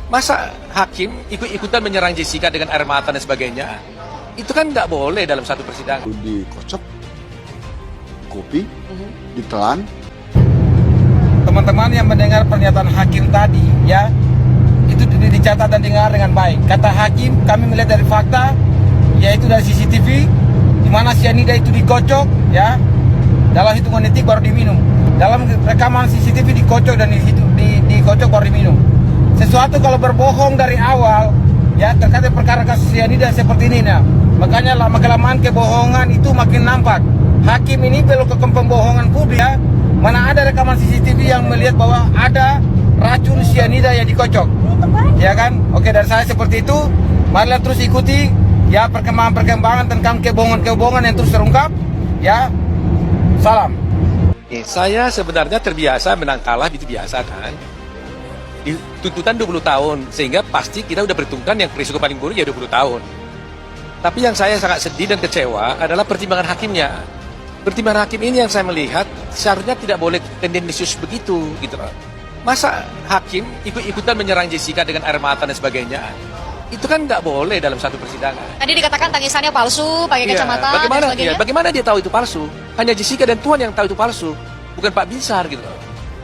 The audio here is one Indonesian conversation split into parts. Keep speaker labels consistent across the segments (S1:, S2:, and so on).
S1: Masa hakim ikut-ikutan menyerang Jessica dengan air mata dan sebagainya? Itu kan nggak boleh dalam satu persidangan.
S2: Dikocok, kopi, ditelan.
S3: Teman-teman yang mendengar pernyataan hakim tadi, ya, itu dicatat dan dengar dengan baik. Kata hakim, kami melihat dari fakta, yaitu dari CCTV, di mana cyanida itu dikocok, ya, dalam hitungan detik baru diminum. Dalam rekaman CCTV dikocok dan dikocok baru diminum. Sesuatu kalau berbohong dari awal, ya, terkait perkara kasus cyanida seperti ini, nah, makanya lama-kelamaan kebohongan itu makin nampak. Hakim ini perlu ke pembohongan publik, ya. Mana ada rekaman CCTV yang melihat bahwa ada racun cyanida yang dikocok, ya kan? Oke, dari saya seperti itu. Marilah terus ikuti, ya, perkembangan tentang kebohongan yang terus terungkap, ya. Salam.
S1: Saya sebenarnya terbiasa menang kalah, itu biasa kan. Tuntutan 20 tahun, sehingga pasti kita udah perhitungkan yang risiko paling buruk ya 20 tahun. Tapi yang saya sangat sedih dan kecewa adalah pertimbangan hakimnya. Pertimbangan hakim ini yang saya melihat seharusnya tidak boleh tendensius begitu, gitu loh. Masa hakim ikut-ikutan menyerang Jessica dengan air mata dan sebagainya? Itu kan nggak boleh dalam satu persidangan.
S4: Tadi dikatakan tangisannya palsu, pakai kacamata,
S1: bagaimana,
S4: dan sebagainya.
S1: bagaimana dia tahu itu palsu? Hanya Jessica dan Tuhan yang tahu itu palsu, bukan Pak Binsar, gitu loh.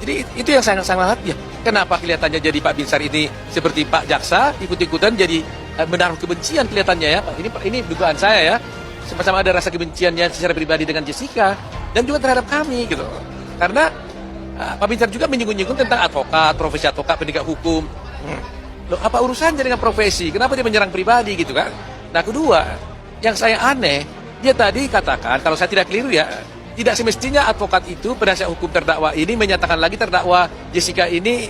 S1: Jadi itu yang saya sangat ya. Kenapa kelihatannya jadi Pak Binsar ini seperti Pak Jaksa ikut-ikutan jadi menaruh kebencian kelihatannya ya. Ini dugaan saya ya. Sama-sama ada rasa kebenciannya secara pribadi dengan Jessica dan juga terhadap kami gitu. Karena Pak Binsar juga menyinggung-nyinggung tentang advokat, profesi advokat, penegak hukum. Loh, apa urusannya dengan profesi? Kenapa dia menyerang pribadi gitu kan? Nah, kedua, yang saya aneh, dia tadi katakan kalau saya tidak keliru ya, tidak semestinya advokat itu penasihat hukum terdakwa ini menyatakan lagi terdakwa Jessica ini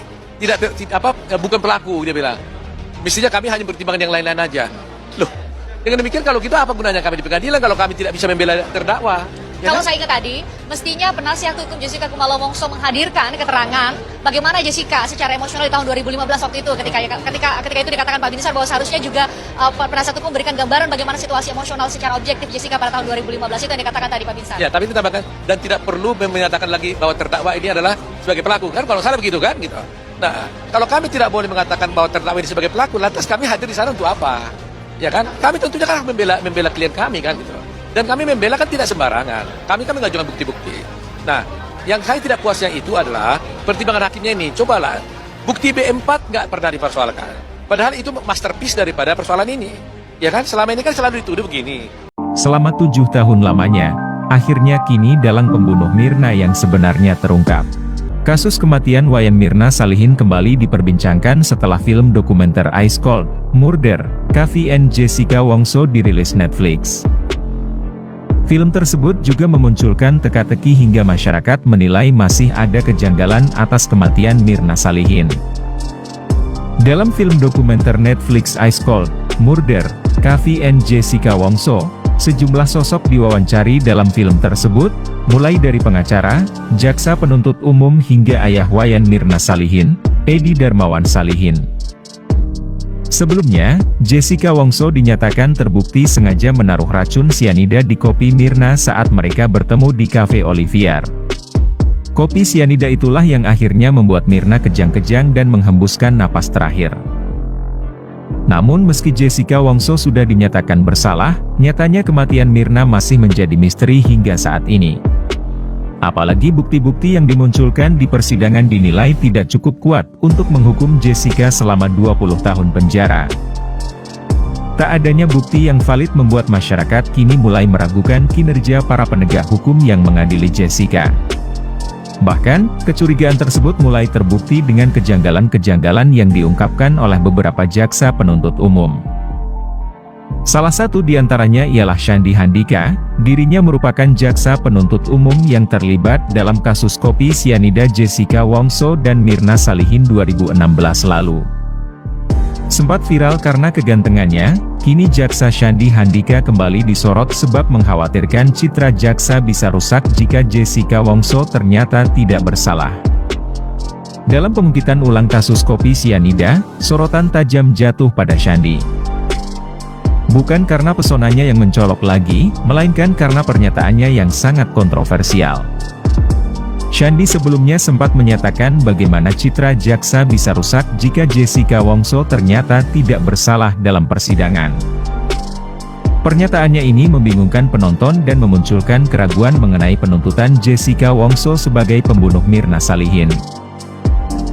S1: bukan pelaku, dia bilang. Mestinya kami hanya pertimbangan yang lain-lain aja. Loh, dengan demikian kalau kita apa gunanya kami di pengadilan kalau kami tidak bisa membela terdakwa? Ya
S4: Kalau
S1: kan?
S4: saya ingat tadi, mestinya penasihat hukum Jessica Kumalo Wongso menghadirkan keterangan bagaimana Jessica secara emosional di tahun 2015 waktu itu ketika itu dikatakan Pak Binsar bahwa seharusnya juga penasihat hukum memberikan gambaran bagaimana situasi emosional secara objektif Jessica pada tahun 2015 itu yang dikatakan tadi Pak Binsar.
S1: Ya, tapi ditambahkan dan tidak perlu menyatakan lagi bahwa terdakwa ini adalah sebagai pelaku kan kalau salah begitu kan gitu. Nah, kalau kami tidak boleh mengatakan bahwa terdakwa ini sebagai pelaku, lantas kami hadir di sana untuk apa? Ya kan? Kami tentunya kan membela klien kami kan gitu. Dan kami membela kan tidak sembarangan. Kami mengajukan bukti-bukti. Nah, yang saya tidak puasnya itu adalah pertimbangan hakimnya ini. Cobalah, bukti B4 nggak pernah dipersoalkan. Padahal itu masterpiece daripada persoalan ini. Ya kan? Selama ini kan selalu dituduh begini.
S5: Selama 7 tahun lamanya, akhirnya kini dalang pembunuh Mirna yang sebenarnya terungkap. Kasus kematian Wayan Mirna Salihin kembali diperbincangkan setelah film dokumenter Ice Cold, Murder, Kavi and Jessica Wongso dirilis Netflix. Film tersebut juga memunculkan teka-teki hingga masyarakat menilai masih ada kejanggalan atas kematian Mirna Salihin. Dalam film dokumenter Netflix Ice Cold, Murder, Kavi and Jessica Wongso, sejumlah sosok diwawancari dalam film tersebut, mulai dari pengacara, jaksa penuntut umum hingga ayah Wayan Mirna Salihin, Edi Darmawan Salihin. Sebelumnya, Jessica Wongso dinyatakan terbukti sengaja menaruh racun cyanida di kopi Mirna saat mereka bertemu di Cafe Olivier. Kopi cyanida itulah yang akhirnya membuat Mirna kejang-kejang dan menghembuskan napas terakhir. Namun meski Jessica Wongso sudah dinyatakan bersalah, nyatanya kematian Mirna masih menjadi misteri hingga saat ini. Apalagi bukti-bukti yang dimunculkan di persidangan dinilai tidak cukup kuat untuk menghukum Jessica selama 20 tahun penjara. Tak adanya bukti yang valid membuat masyarakat kini mulai meragukan kinerja para penegak hukum yang mengadili Jessica. Bahkan, kecurigaan tersebut mulai terbukti dengan kejanggalan-kejanggalan yang diungkapkan oleh beberapa jaksa penuntut umum. Salah satu di antaranya ialah Shandy Handika, dirinya merupakan jaksa penuntut umum yang terlibat dalam kasus kopi cyanida Jessica Wongso dan Mirna Salihin 2016 lalu. Sempat viral karena kegantengannya, kini jaksa Shandy Handika kembali disorot sebab mengkhawatirkan citra jaksa bisa rusak jika Jessica Wongso ternyata tidak bersalah. Dalam pengungkitan ulang kasus kopi cyanida, sorotan tajam jatuh pada Shandy. Bukan karena pesonanya yang mencolok lagi, melainkan karena pernyataannya yang sangat kontroversial. Shandy sebelumnya sempat menyatakan bagaimana citra jaksa bisa rusak jika Jessica Wongso ternyata tidak bersalah dalam persidangan. Pernyataannya ini membingungkan penonton dan memunculkan keraguan mengenai penuntutan Jessica Wongso sebagai pembunuh Mirna Salihin.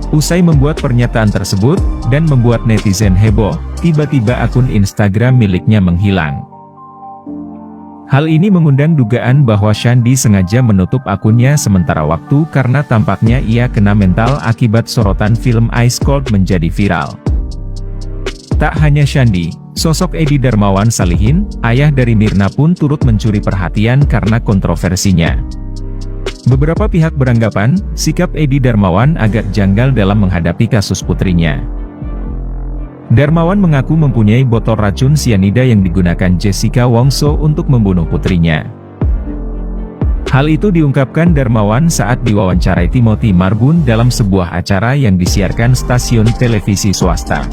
S5: Usai membuat pernyataan tersebut, dan membuat netizen heboh, tiba-tiba akun Instagram miliknya menghilang. Hal ini mengundang dugaan bahwa Shandy sengaja menutup akunnya sementara waktu karena tampaknya ia kena mental akibat sorotan film Ice Cold menjadi viral. Tak hanya Shandy, sosok Edi Darmawan Salihin, ayah dari Mirna pun turut mencuri perhatian karena kontroversinya. Beberapa pihak beranggapan, sikap Edi Darmawan agak janggal dalam menghadapi kasus putrinya. Darmawan mengaku mempunyai botol racun sianida yang digunakan Jessica Wongso untuk membunuh putrinya. Hal itu diungkapkan Darmawan saat diwawancarai Timothy Marbun dalam sebuah acara yang disiarkan stasiun televisi swasta.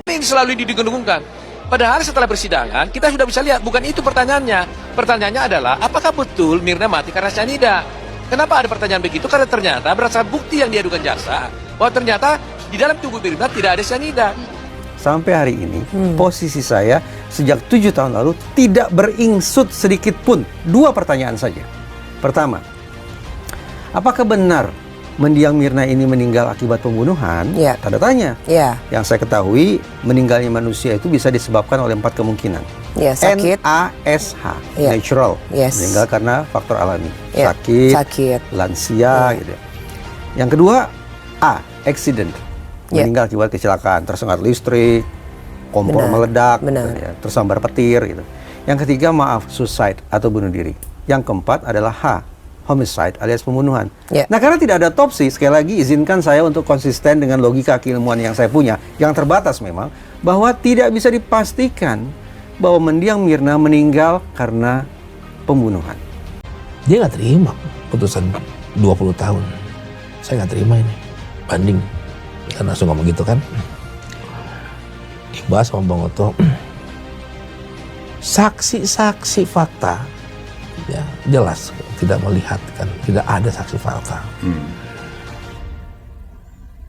S1: Ini selalu didengung-dengungkan. Padahal setelah persidangan, kita sudah bisa lihat, bukan itu pertanyaannya. Pertanyaannya adalah, apakah betul Mirna mati karena sianida? Kenapa ada pertanyaan begitu? Karena ternyata berdasarkan bukti yang diadukan jaksa, bahwa ternyata di dalam tubuh Mirna tidak ada sianida.
S6: Sampai hari ini, posisi saya sejak 7 tahun lalu tidak beringsut sedikit pun. 2 pertanyaan saja. Pertama, apakah benar mendiang Mirna ini meninggal akibat pembunuhan?
S7: Ya.
S6: Tanda tanya.
S7: Ya,
S6: Yang saya ketahui, meninggalnya manusia itu bisa disebabkan oleh 4 kemungkinan.
S7: ya sakit,
S6: NASH,
S7: Ya.
S6: natural,
S7: Yes.
S6: meninggal karena faktor alami.
S7: Ya, sakit.
S6: Lansia, gitu. Yang kedua, A, accident.
S7: Ya.
S6: Meninggal akibat kecelakaan, tersengat listrik, kompor
S7: Benar,
S6: meledak,
S7: benar.
S6: ya, tersambar petir gitu. Yang ketiga, maaf, suicide atau bunuh diri. Yang keempat adalah H, homicide alias pembunuhan.
S7: Ya.
S6: Nah, karena tidak ada otopsi, sekali lagi izinkan saya untuk konsisten dengan logika keilmuan yang saya punya, yang terbatas memang, bahwa tidak bisa dipastikan bahwa mendiang Mirna meninggal karena pembunuhan.
S8: Dia nggak terima putusan 20 tahun. Saya nggak terima ini. Banding. Kan langsung ngomong gitu kan. Dibahas sama Bang Oto. Saksi-saksi fakta. Ya, jelas tidak melihat kan. Tidak ada saksi fakta.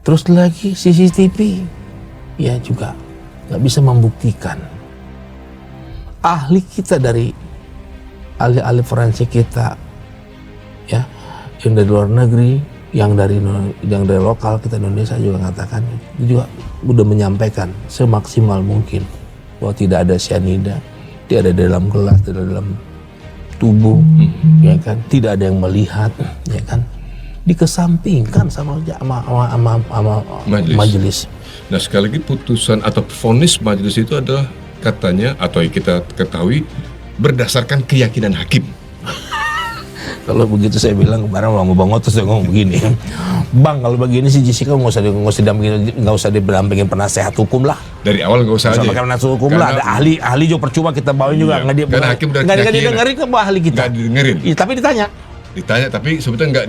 S8: Terus lagi CCTV. Ya juga nggak bisa membuktikan. Ahli kita dari ahli-ahli forensik kita, ya, yang dari luar negeri, yang dari lokal kita Indonesia juga mengatakan, juga udah menyampaikan semaksimal mungkin bahwa tidak ada sianida, tidak ada dalam gelas, tidak ada dalam tubuh, ya kan, tidak ada yang melihat, ya kan, dikesampingkan sama majelis.
S9: Nah, sekali lagi putusan atau vonis majelis itu adalah katanya atau kita ketahui berdasarkan keyakinan hakim.
S8: Kalau begitu saya bilang kemarin sama Bang Oto, saya ngomong begini, Bang, kalau begini sih Jessica nggak usah didampingin penasehat hukum lah.
S9: Dari awal nggak usah aja.
S8: Sama penasehat hukum lah, ada ahli juga percuma kita bawain juga, nggak
S9: karena hakim udah keyakinan.
S8: didengerin kan ahli kita.
S9: Nggak didengerin.
S8: Iya, tapi ditanya
S9: Tapi sebetulnya nggak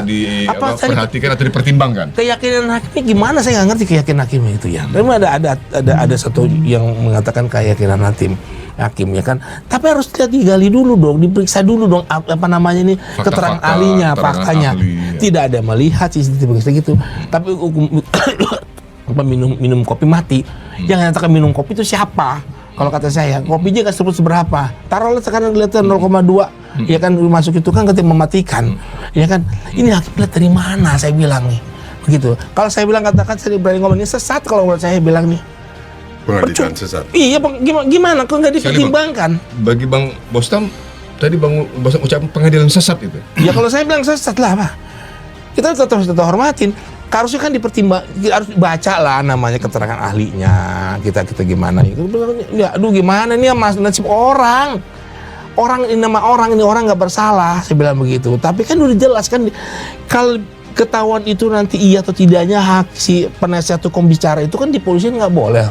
S9: diperhatikan atau dipertimbangkan.
S8: Keyakinan hakimnya gimana, saya nggak ngerti keyakinan hakimnya itu ya. Memang ada satu yang mengatakan keyakinan hakim ya kan. Tapi harus digali dulu dong, diperiksa dulu dong apa namanya ini, keterangan ahlinya, faktanya.
S9: Ahli, ya.
S8: Tidak ada melihat CCTV gitu. Tapi minum kopi mati. Yang nyatakan minum kopi itu siapa? Kalau kata saya, kopinya nggak sebut seberapa. Taruhlah sekarang kelihatan 0,2, ya kan, masuk itu kan ketika mematikan, ya kan. Ini hakim lihat dari mana? Saya bilang nih, begitu. Kalau saya bilang katakan saya berani ngomong ini sesat, kalau menurut saya bilang nih.
S9: Pengadilan sesat.
S8: Iya, gimana? Kok nggak dipertimbangkan?
S9: Bagi Bang Bostam, tadi Bang Bostam ucapkan pengadilan sesat itu.
S8: Ya kalau saya bilang sesat lah, Pak. Kita tetap hormatin. Harusnya kan harus baca lah namanya keterangan ahlinya, kita gimana ya, aduh gimana nih mas, nasib orang ini, nama orang ini orang nggak bersalah, saya bilang begitu. Tapi kan udah jelas kan, kalau ketahuan itu nanti iya atau tidaknya hak si penasihat hukum bicara itu kan, di polisi nggak boleh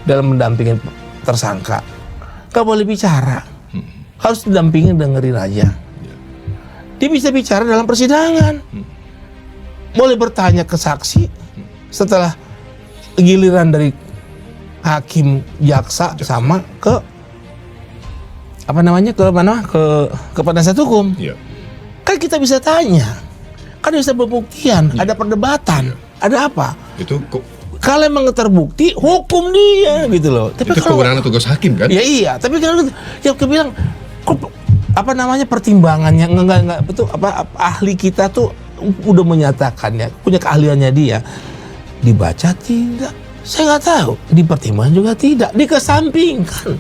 S8: dalam mendampingin tersangka, nggak boleh bicara, harus didampingin, dengerin aja. Dia bisa bicara dalam persidangan. Boleh bertanya ke saksi setelah giliran dari hakim, jaksa sama ke apa namanya, ke penasihat hukum.
S9: Iya.
S8: Kan Kan kita bisa tanya, kan bisa pembuktian, ada perdebatan, ada apa?
S9: Itu
S8: Kalau emang terbukti, hukum dia gitu loh. Tapi
S9: itu kewenangan tugas hakim kan?
S8: Ya iya, tapi kan yang bilang kok apa namanya pertimbangannya enggak betul apa ahli kita tuh udah menyatakannya, punya keahliannya dia. Dibaca tidak, saya nggak tahu. Dipertimbangkan juga tidak, dikesampingkan.